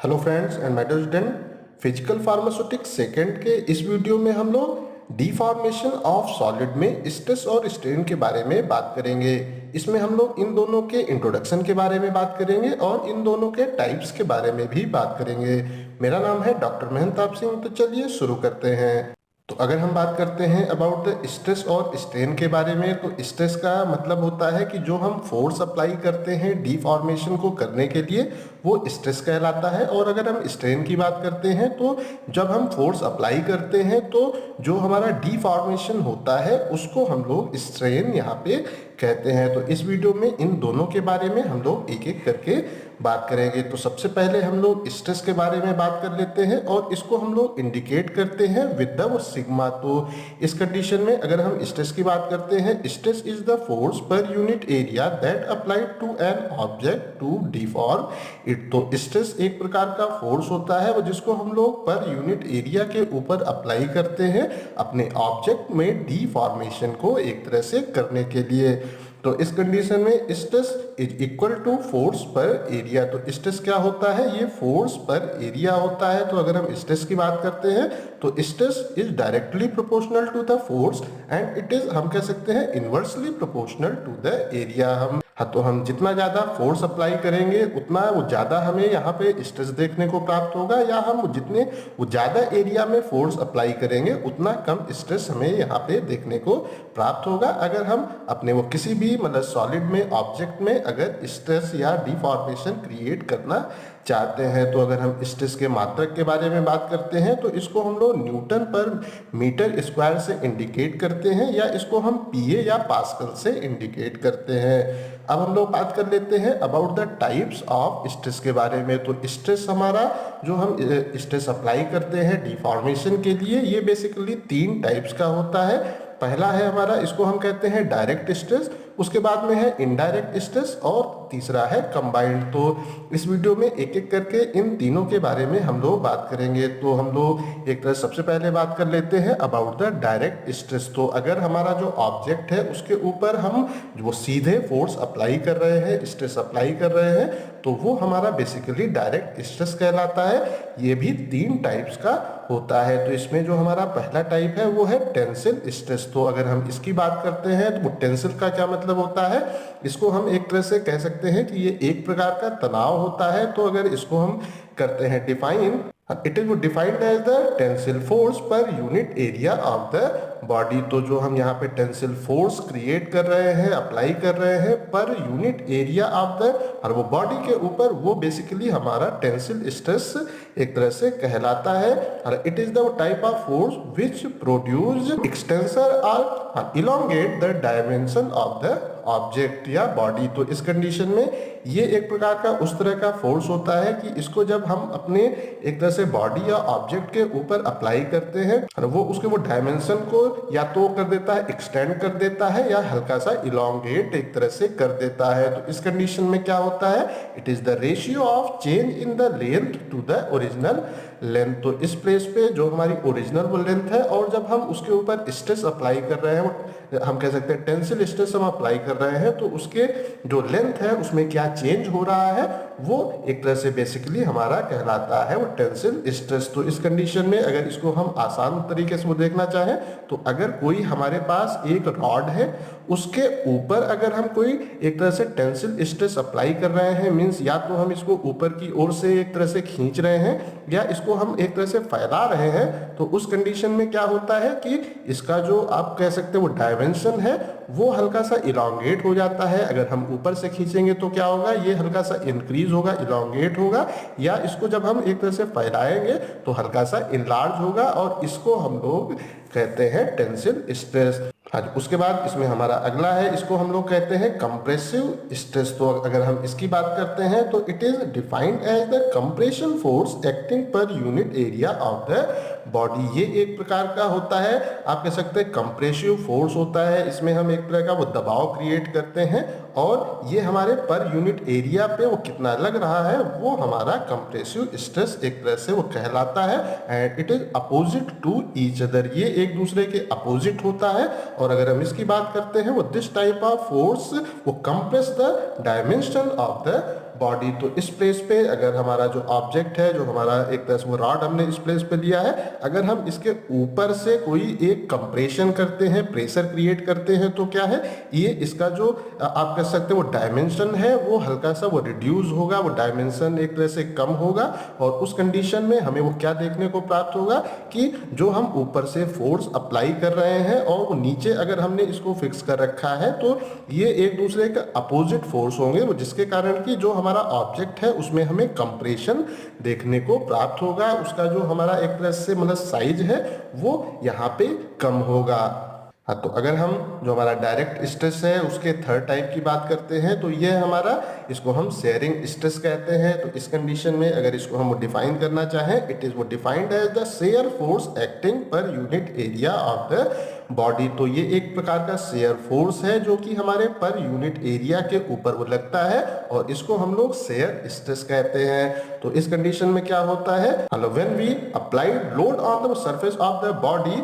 Hello friends and my dear student, physical pharmaceutics second के इस video में हम लोग डिफॉर्मेशन ऑफ सॉलिड में स्ट्रेस और स्ट्रेन के बारे में बात करेंगे। इसमें हम लोग इन दोनों के इंट्रोडक्शन के बारे में बात करेंगे और इन दोनों के टाइप्स के बारे में भी बात करेंगे। मेरा नाम है डॉक्टर महंताब सिंह। तो चलिए शुरू करते हैं। तो अगर हम बात करते हैं अबाउट द स्ट्रेस और स्ट्रेन के बारे में, तो स्ट्रेस का मतलब होता है कि जो हम फोर्स अप्लाई करते हैं डिफॉर्मेशन को करने के लिए, वो स्ट्रेस कहलाता है। और अगर हम स्ट्रेन की बात करते हैं तो जब हम फोर्स अप्लाई करते हैं तो जो हमारा डिफॉर्मेशन होता है उसको हम लोग स्ट्रेन यहाँ पे कहते हैं। तो इस वीडियो में इन दोनों के बारे में हम लोग एक एक करके बात करेंगे। तो सबसे पहले हम लोग स्ट्रेस के बारे में बात कर लेते हैं और इसको हम लोग इंडिकेट करते हैं विद द सिग्मा। तो इस कंडीशन में अगर हम स्ट्रेस की बात करते हैं, stress is the force per unit area that applied to an object to deform it. तो स्ट्रेस एक प्रकार का फोर्स होता है वो जिसको हम लोग पर यूनिट एरिया के ऊपर अप्लाई करते हैं अपने ऑब्जेक्ट में डिफॉर्मेशन को एक तरह से करने के लिए। तो इस कंडीशन में stress is equal to force per area. तो स्ट्रेस क्या होता है? ये फोर्स पर एरिया होता है। तो अगर हम स्ट्रेस की बात करते हैं तो stress is directly proportional to the force and it is, हम कह सकते हैं, inversely proportional to the area. तो हम जितना ज़्यादा फोर्स अप्लाई करेंगे उतना वो ज़्यादा हमें यहाँ पे स्ट्रेस देखने को प्राप्त होगा, या हम जितने वो ज़्यादा एरिया में फोर्स अप्लाई करेंगे उतना कम स्ट्रेस हमें यहाँ पे देखने को प्राप्त होगा। अगर हम अपने वो किसी भी मतलब सॉलिड में, ऑब्जेक्ट में अगर स्ट्रेस या डिफॉर्मेशन क्रिएट करना चाहते हैं। तो अगर हम स्ट्रेस के मात्रक के बारे में बात करते हैं तो इसको हम लोग न्यूटन पर मीटर स्क्वायर से इंडिकेट करते हैं, या इसको हम पीए या पास्कल से इंडिकेट करते हैं। अब हम लोग बात कर लेते हैं about the types of stress के बारे में। तो स्ट्रेस हमारा जो हम स्ट्रेस अप्लाई करते हैं डिफॉर्मेशन के लिए, ये बेसिकली 3 टाइप्स का होता है। पहला है हमारा, इसको हम कहते हैं डायरेक्ट स्ट्रेस, उसके बाद में है इनडायरेक्ट स्ट्रेस और तीसरा है कंबाइंड। तो इस वीडियो में एक एक करके इन तीनों के बारे में हम लोग बात करेंगे। तो हम लोग एक तरह सबसे पहले बात कर लेते हैं अबाउट द डायरेक्ट स्ट्रेस। तो अगर हमारा जो ऑब्जेक्ट है उसके ऊपर हम वो सीधे फोर्स अप्लाई कर रहे हैं, स्ट्रेस अप्लाई कर रहे हैं, तो वो हमारा बेसिकली डायरेक्ट स्ट्रेस कहलाता है। ये भी 3 टाइप्स का होता है। तो इसमें जो हमारा पहला टाइप है वो है टेंसिल स्ट्रेस। तो अगर हम इसकी बात करते हैं तो वो टेंसिल का क्या मतलब होता है, इसको हम एक तरह से कह सकते हैं कि ये एक प्रकार का तनाव होता है। तो अगर इसको हम करते हैं define, it is defined as the tensile force per unit area of the body. तो जो हम यहाँ पे टेंसिल फोर्स क्रिएट कर रहे हैं, अप्लाई कर रहे हैं पर यूनिट एरिया ऑफ द, और वो बॉडी के ऊपर, वो बेसिकली हमारा टेंसिल स्ट्रेस एक तरह से कहलाता है। और it is the type of force which produce extensor और elongate the dimension of the object या बॉडी। तो इस कंडीशन में ये एक प्रकार का उस तरह का फोर्स होता है कि इसको जब हम अपने एक तरह से बॉडी या ऑब्जेक्ट के ऊपर अप्लाई करते हैं और वो उसके वो डायमेंशन को या तो कर देता है, एक्सटेंड कर देता है, या हल्का सा इलोंगेट एक तरह से कर देता है। तो इस कंडीशन में क्या होता है, it is the ratio of change in the length to the original length. तो इस प्लेस पे जो हमारी ओरिजिनल वो लेंथ है और जब हम उसके ऊपर स्ट्रेस अप्लाई कर रहे हैं, वो हम कह सकते हैं टेंसिल स्ट्रेस हम अप्लाई कर रहे हैं, तो उसके जो लेंथ है उसमें क्या चेंज हो रहा है वो एक तरह से बेसिकली हमारा कहलाता है वो टेंसिल स्ट्रेस। तो इस कंडीशन में अगर इसको हम आसान तरीके से वो देखना चाहें तो अगर कोई हमारे पास एक रॉड है, उसके ऊपर अगर हम कोई एक तरह से टेंसिल स्ट्रेस अप्लाई कर रहे हैं, मींस या तो हम इसको ऊपर की ओर से एक तरह से खींच रहे हैं या इसको हम एक तरह से फैला रहे हैं, तो उस कंडीशन में क्या होता है कि इसका जो आप कह सकते हैं वो डायमेंशन है वो हल्का सा इलोंगेट हो जाता है। अगर हम ऊपर से खींचेंगे तो क्या होगा, ये हल्का सा इंक्रीज होगा, इलोंगेट होगा, या इसको जब हम एक तरह से फैलाएंगे तो हल्का सा इनलार्ज होगा, और इसको हम लोग कहते हैं टेंसिल स्ट्रेस। उसके बाद इसमें हमारा अगला है, इसको हम लोग कहते हैं कंप्रेसिव स्ट्रेस। तो अगर हम इसकी बात करते हैं तो it is defined as the compression force acting per unit area of the body. ये एक प्रकार का होता है, आप कह सकते हैं कंप्रेसिव फोर्स होता है। इसमें हम एक तरह का वो दबाव क्रिएट करते हैं और ये हमारे पर यूनिट एरिया पे वो कितना लग रहा है वो हमारा कंप्रेसिव स्ट्रेस एक तरह से वो कहलाता है। And it is opposite to each other, ये एक दूसरे के अपोजिट होता है। और अगर हम इसकी बात करते हैं वो दिस टाइप ऑफ फोर्स वो compress the dimension of the body. तो इस प्लेस पे अगर हमारा जो ऑब्जेक्ट है, जो हमारा एक तरह से वो रॉड हमने इस प्लेस पे लिया है, अगर हम इसके ऊपर से कोई एक कंप्रेशन करते हैं, प्रेशर क्रिएट करते हैं, तो क्या है ये इसका जो आप कह सकते हो वो डायमेंशन है वो हल्का सा वो रिड्यूस होगा, वो डायमेंशन एक तरह से कम होगा। और उस कंडीशन में हमें वो क्या देखने को प्राप्त होगा कि जो हम ऊपर से फोर्स अप्लाई कर रहे हैं और वो नीचे अगर हमने इसको फिक्स कर रखा है तो ये एक दूसरे का अपोजिट फोर्स होंगे, वो जिसके कारण कि जो हमारा ऑब्जेक्ट है उसमें हमें कंप्रेशन देखने को प्राप्त होगा। उसका जो हमारा एक तरह से मतलब साइज है वो यहाँ पे कम होगा। हाँ, तो अगर हम जो हमारा डायरेक्ट स्ट्रेस है उसके थर्ड टाइप की बात करते हैं तो ये हमारा, इसको हम शेयरिंग स्ट्रेस कहते हैं। तो इस कंडीशन में अगर इसको हम डिफाइन करना चाहें, इट इज वो defined as the shear force acting per unit area of the body. तो ये एक प्रकार का शेयर फोर्स है जो कि हमारे पर यूनिट एरिया के ऊपर वो लगता है और इसको हम लोग शेयर स्ट्रेस कहते हैं। तो इस कंडीशन में क्या होता है, when we applied load on the surface of the body,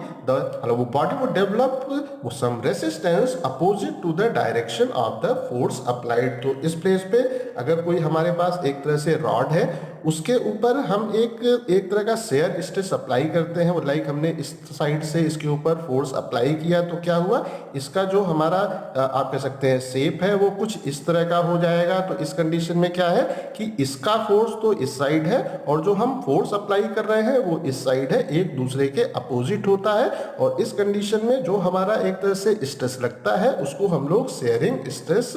वो बॉडी वो develop some resistance opposite to the direction of the force applied. तो इस प्लेस पे अगर कोई हमारे पास एक तरह से रॉड है, उसके ऊपर हम एक तरह का शेयर स्ट्रेस अप्लाई करते हैं, वो लाइक हमने इस साइड से इसके ऊपर फोर्स अप्लाई किया तो क्या हुआ, इसका जो हमारा आप कह सकते हैं शेप है वो कुछ इस तरह का हो जाएगा। तो इस कंडीशन में क्या है कि इसका फोर्स तो इस साइड है और जो हम फोर्स अप्लाई कर रहे हैं वो इस साइड है, एक दूसरे के अपोजिट होता है। और इस कंडीशन में जो हमारा एक तरह से स्ट्रेस लगता है उसको हम लोग शेयरिंग स्ट्रेस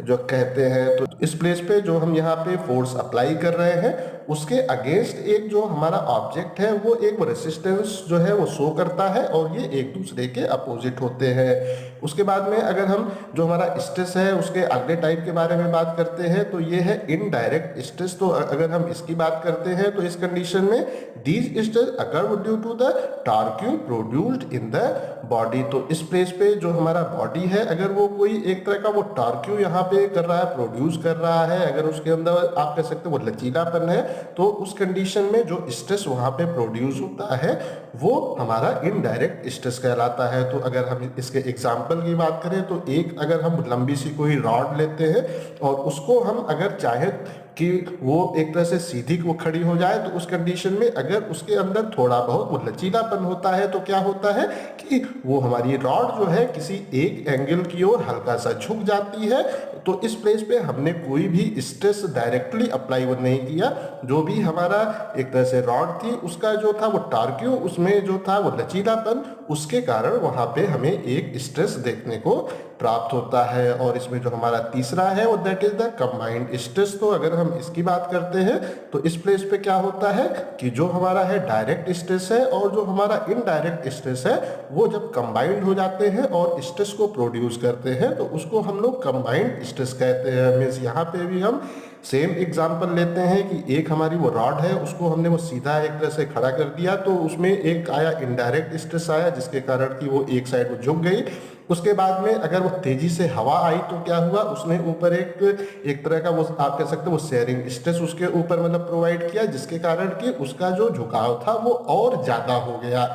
जो कहते हैं। तो इस प्लेस पे जो हम यहाँ पे फोर्स अप्लाई कर रहे हैं उसके अगेंस्ट एक जो हमारा ऑब्जेक्ट है वो एक रेसिस्टेंस जो है वो शो करता है और ये एक दूसरे के अपोजिट होते हैं। उसके बाद में अगर हम जो हमारा स्ट्रेस है उसके अगले टाइप के बारे में बात करते हैं तो ये है इनडायरेक्ट स्ट्रेस। तो अगर हम इसकी बात करते हैं तो इस कंडीशन में these stress occur due to the torque produced in the body. तो इस प्लेस पे जो हमारा बॉडी है अगर वो कोई एक तरह का वो टॉर्क यहाँ पे कर रहा है, प्रोड्यूस कर रहा है, अगर उसके अंदर आप कह सकते हो वो लचीलापन है, तो उस कंडीशन में जो स्ट्रेस वहां पे प्रोड्यूस होता है वो हमारा इनडायरेक्ट स्ट्रेस कहलाता है। तो अगर हम इसके एग्जांपल की बात करें तो एक अगर हम लंबी सी कोई रॉड लेते हैं और उसको हम अगर चाहे कि वो एक तरह से सीधी वो खड़ी हो जाए, तो उस कंडीशन में अगर उसके अंदर थोड़ा बहुत वो लचीलापन होता है तो क्या होता है कि वो हमारी रॉड जो है किसी एक एंगल की ओर हल्का सा झुक जाती है। तो इस प्लेस पे हमने कोई भी स्ट्रेस डायरेक्टली अप्लाई वो नहीं किया, जो भी हमारा एक तरह से रॉड थी उसका जो था वो टार्क्यू, उसमें जो था वो लचीलापन, उसके कारण वहां पे हमें एक स्ट्रेस देखने को प्राप्त होता है। और इसमें जो हमारा तीसरा है वो that is the combined stress. तो अगर हम इसकी बात करते हैं तो इस प्लेस पे क्या होता है कि जो हमारा है डायरेक्ट स्ट्रेस है और जो हमारा इनडायरेक्ट स्ट्रेस है वो जब कंबाइंड हो जाते हैं और स्ट्रेस को प्रोड्यूस करते हैं तो उसको हम लोग कंबाइंड स्ट्रेस कहते हैं। मीन्स यहाँ पे भी हम सेम एग्जांपल लेते हैं कि एक हमारी वो रॉड है उसको हमने वो सीधा एक तरह से खड़ा कर दिया तो उसमें एक आया इनडायरेक्ट स्ट्रेस आया जिसके कारण कि वो एक साइड वो झुक गई। उसके बाद में अगर वो तेजी से हवा आई तो क्या हुआ, उसने ऊपर एक तरह का वो आप कह सकते हो वो शेयरिंग स्ट्रेस उसके ऊपर मतलब प्रोवाइड किया, जिसके कारण कि उसका जो झुकाव था वो और ज्यादा हो गया।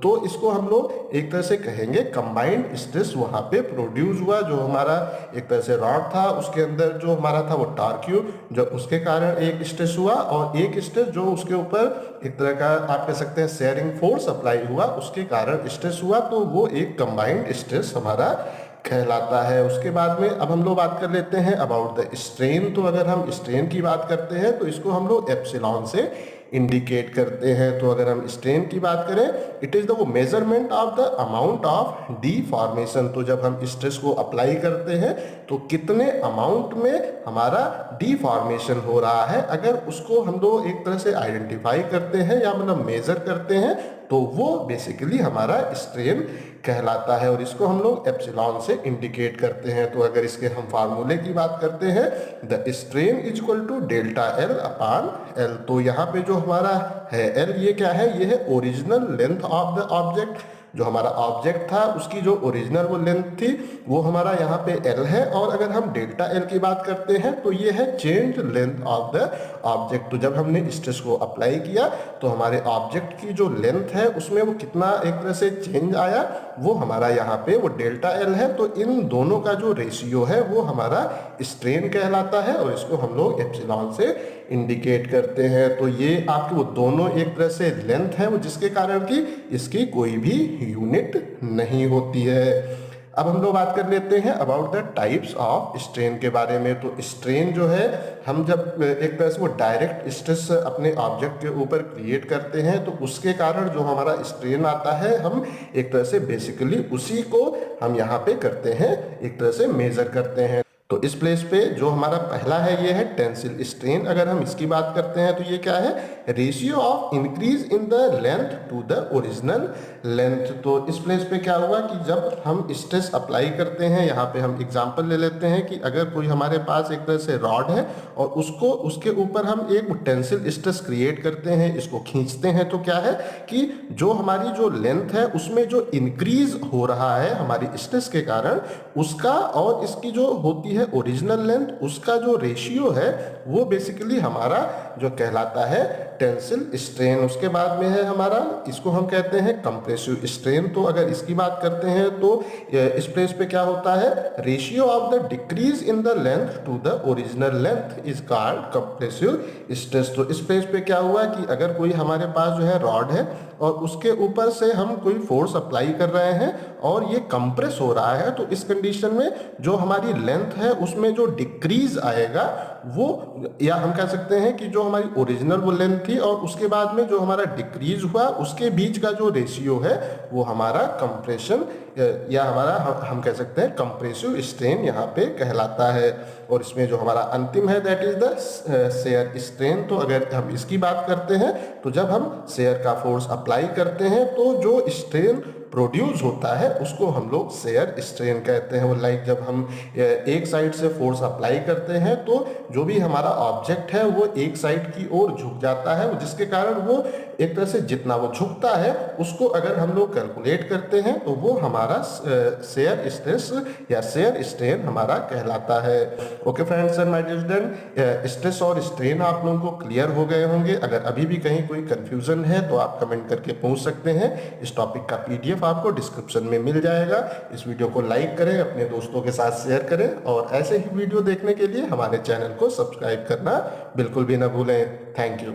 तो इसको हम लोग एक तरह से कहेंगे कंबाइंड स्ट्रेस वहां पे प्रोड्यूस हुआ। जो हमारा एक तरह से रॉड था उसके अंदर जो हमारा था वो टार्क्यू, जो उसके कारण एक स्ट्रेस हुआ और एक स्ट्रेस जो उसके ऊपर एक तरह का आप कह सकते हैं शेयरिंग फोर्स अप्लाई हुआ उसके कारण स्ट्रेस हुआ, तो वो एक कंबाइंड स्ट्रेस हमारा कहलाता है। उसके बाद में अब हम लोग बात कर लेते हैं अबाउट द स्ट्रेन। तो अगर हम स्ट्रेन की बात करते हैं तो इसको हम लोग एप्सिलॉन से इंडिकेट करते हैं। तो अगर हम स्ट्रेन की बात करें, इट इज द वो measurement of the amount of deformation. तो जब हम स्ट्रेस को अप्लाई करते हैं तो कितने अमाउंट में हमारा डीफॉर्मेशन हो रहा है, अगर उसको हम लोग एक तरह से आइडेंटिफाई करते हैं या मतलब मेजर करते हैं तो वो बेसिकली हमारा स्ट्रेन कहलाता है और इसको हम लोग एप्सिलॉन से इंडिकेट करते हैं। तो अगर इसके हम फार्मूले की बात करते हैं, the strain is equal to delta L upon L. तो यहाँ पे जो हमारा है एल, ये क्या है, ये है original length of the object जो हमारा ऑब्जेक्ट था उसकी जो ओरिजिनल वो लेंथ थी वो हमारा यहाँ पे L है, और अगर हम डेल्टा L की बात करते हैं तो ये है change length of the object. तो जब हमने स्ट्रेस को अप्लाई किया तो हमारे ऑब्जेक्ट की जो लेंथ है उसमें वो कितना एक तरह से चेंज आया, वो हमारा यहाँ पे वो डेल्टा L है। तो इन दोनों का जो रेशियो है वो हमारा स्ट्रेन कहलाता है, और इसको हम लोग एप्सिलॉन से इंडिकेट करते हैं। तो ये आपके वो दोनों एक तरह से लेंथ है वो, जिसके कारण कि इसकी कोई भी यूनिट नहीं होती है। अब हम लोग बात कर लेते हैं about the types of strain के बारे में। तो स्ट्रेन जो है, हम जब एक तरह से वो डायरेक्ट स्ट्रेस अपने ऑब्जेक्ट के ऊपर क्रिएट करते हैं तो उसके कारण जो हमारा स्ट्रेन आता है, हम एक तरह से बेसिकली उसी को हम यहाँ पे करते हैं, एक तरह से मेजर करते हैं। तो इस प्लेस पे जो हमारा पहला है ये है टेंसिल स्ट्रेन। अगर हम इसकी बात करते हैं तो ये क्या है, ratio of increase in the length to the original length. तो इस प्लेस पे क्या हुआ कि जब हम स्ट्रेस अप्लाई करते हैं, यहाँ पे हम एग्जांपल ले लेते हैं कि अगर कोई हमारे पास एक तरह से रॉड है और उसको उसके ऊपर हम एक टेंसिल स्ट्रेस क्रिएट करते हैं, इसको खींचते हैं, तो क्या है कि जो हमारी जो लेंथ है उसमें जो इंक्रीज हो रहा है हमारी स्ट्रेस के कारण, उसका और इसकी जो होती है ओरिजिनल लेंथ, उसका जो रेशियो है वो बेसिकली हमारा जो कहलाता है टेंसिल स्ट्रेन। उसके बाद में है हमारा, इसको हम कहते हैं कंप्रेसिव स्ट्रेन। तो अगर इसकी बात करते हैं तो इस प्लेस पे क्या होता है, ratio of the decrease in the length to the original length is called compressive stress. तो इस प्लेस पे क्या हुआ कि अगर कोई हमारे पास जो है रॉड है और उसके ऊपर से हम कोई फोर्स अप्लाई कर रहे हैं और ये कंप्रेस हो रहा है, तो इस कंडीशन में जो हमारी लेंथ है उसमें जो डिक्रीज आएगा वो, या हम कह सकते हैं कि जो हमारी ओरिजिनल वो लेंथ थी और उसके बाद में जो हमारा डिक्रीज हुआ उसके बीच का जो रेशियो है वो हमारा कंप्रेशन, या हमारा हम कह सकते हैं कंप्रेसिव स्ट्रेन यहाँ पे कहलाता है। और इसमें जो हमारा अंतिम है that is the shear strain. तो अगर हम इसकी बात करते हैं तो जब हम शेयर का फोर्स अप्लाई करते हैं तो जो स्ट्रेन प्रोड्यूस होता है उसको हम लोग शेयर स्ट्रेन कहते हैं। वो लाइक जब हम एक साइड से फोर्स अप्लाई करते हैं तो जो भी हमारा ऑब्जेक्ट है वो एक साइड की ओर झुक जाता है, जिसके कारण वो एक तरह से जितना वो झुकता है उसको अगर हम लोग कैलकुलेट करते हैं तो वो हमारा शेयर स्ट्रेस या शेयर स्ट्रेन हमारा कहलाता है। Okay friends and my dear student, stress और स्ट्रेन आप लोगों को क्लियर हो गए होंगे। अगर अभी भी कहीं कोई कंफ्यूजन है तो आप कमेंट करके पूछ सकते हैं। इस टॉपिक का PDF आपको डिस्क्रिप्शन में मिल जाएगा। इस वीडियो को लाइक करें, अपने दोस्तों के साथ शेयर करें, और ऐसे ही वीडियो देखने के लिए हमारे चैनल को सब्सक्राइब करना बिल्कुल भी ना भूलें। Thank you.